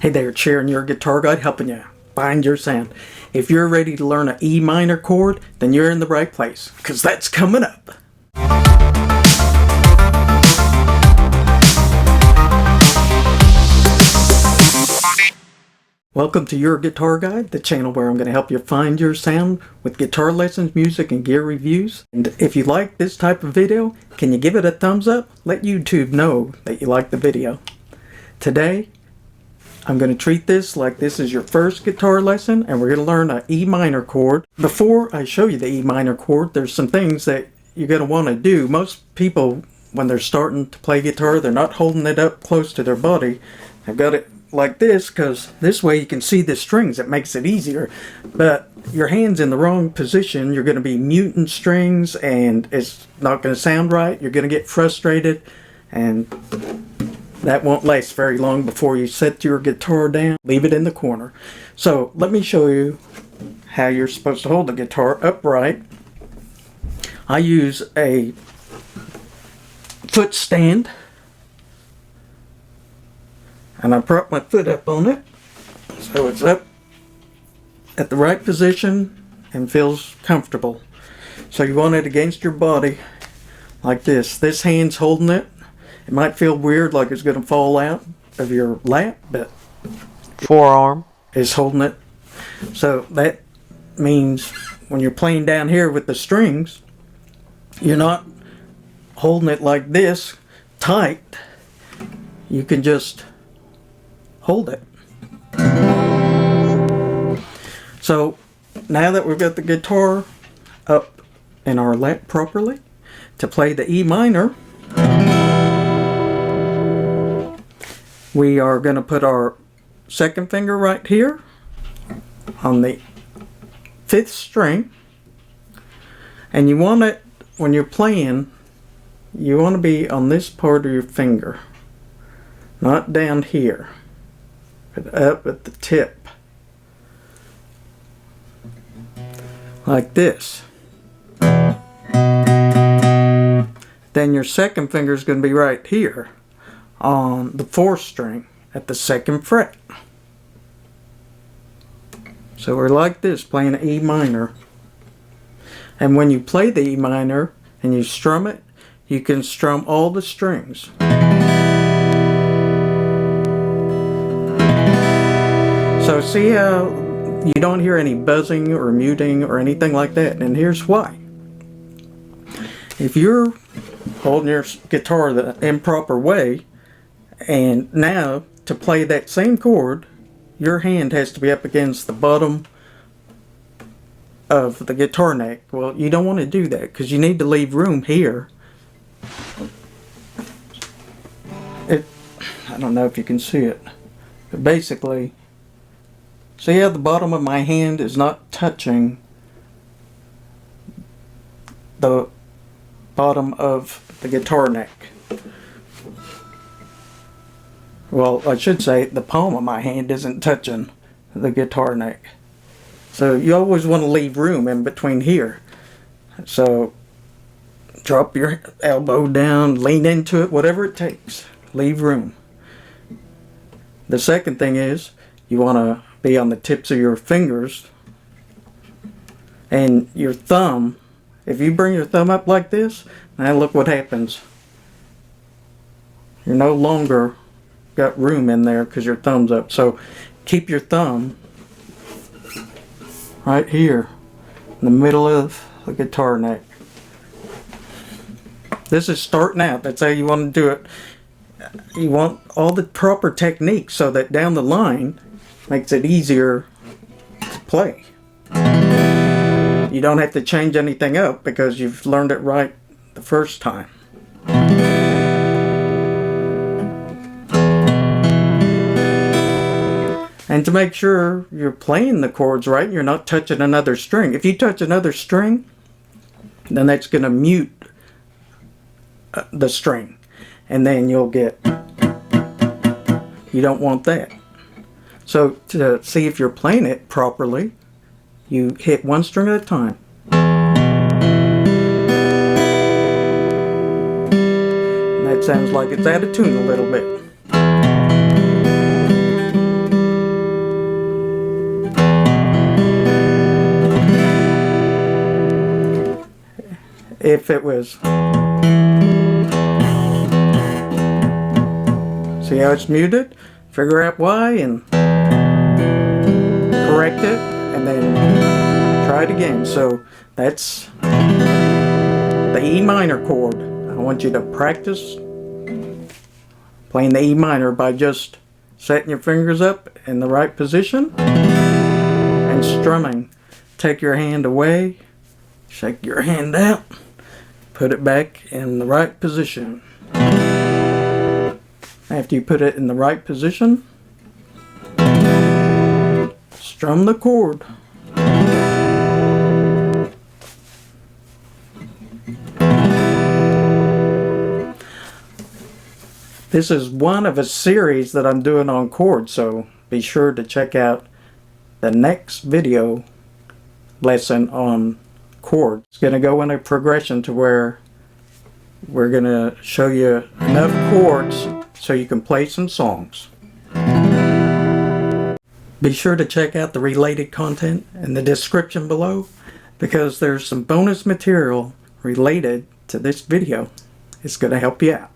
Hey there, sharing your guitar guide, helping you find your sound. If you're ready to learn an E minor chord, then you're in the right place, because that's coming up. Welcome to Your Guitar Guide, the channel where I'm going to help you find your sound with guitar lessons, music, and gear reviews. And if you like this type of video, can you give it a thumbs up? Let YouTube know that you like the video. Today, I'm going to treat this like this is your first guitar lesson, and we're going to learn an E minor chord. Before I show you the E minor chord, there's some things that you're going to want to do. Most people, when they're starting to play guitar, they're not holding it up close to their body. I've got it like this because this way you can see the strings. It makes it easier. But your hand's in the wrong position. You're going to be muting strings, and it's not going to sound right. You're going to get frustrated, and that won't last very long before you set your guitar down. Leave it in the corner. So let me show you how you're supposed to hold the guitar upright. I use a foot stand, and I prop my foot up on it so it's up at the right position and feels comfortable. So you want it against your body like this. This hand's holding it. It might feel weird, like it's going to fall out of your lap, but forearm is holding it. So that means when you're playing down here with the strings, you're not holding it like this tight. You can just hold it. So now that we've got the guitar up in our lap properly, to play the E minor, we are going to put our second finger right here on the 5th string, and you want it, when you're playing, you want to be on this part of your finger, not down here, but up at the tip, like this. Then your second finger is going to be right here on the 4th string at the 2nd fret. So we're like this, playing an E minor. And when you play the E minor and you strum it, you can strum all the strings. So see how you don't hear any buzzing or muting or anything like that? And here's why. If you're holding your guitar the improper way, and now to play that same chord, your hand has to be up against the bottom of the guitar neck. Well, you don't want to do that because you need to leave room here. I don't know if you can see it, but basically, see how the bottom of my hand is not touching the bottom of the guitar neck. Well, I should say the palm of my hand isn't touching the guitar neck. So you always want to leave room in between here. So drop your elbow down, lean into it, whatever it takes. Leave room. The second thing is you want to be on the tips of your fingers and your thumb. If you bring your thumb up like this, now look what happens. You're no longer got room in there because your thumb's up. So keep your thumb right here in the middle of the guitar neck. This is starting out. That's how you want to do it. You want all the proper techniques so that down the line makes it easier to play. You don't have to change anything up because you've learned it right the first time. And to make sure you're playing the chords right, you're not touching another string. If you touch another string, then that's going to mute the string. And then you'll get, you don't want that. So to see if you're playing it properly, you hit one string at a time. And that sounds like it's out of tune a little bit. if it was. See how it's muted? Figure out why and correct it, and then try it again. So that's the E minor chord. I want you to practice playing the E minor by just setting your fingers up in the right position and strumming. Take your hand away, shake your hand out, put it back in the right position. After you put it in the right position, strum the chord. This is one of a series that I'm doing on chords, so be sure to check out the next video lesson on chords. It's going to go in a progression to where we're going to show you enough chords so you can play some songs. Be sure to check out the related content in the description below, because there's some bonus material related to this video. It's going to help you out.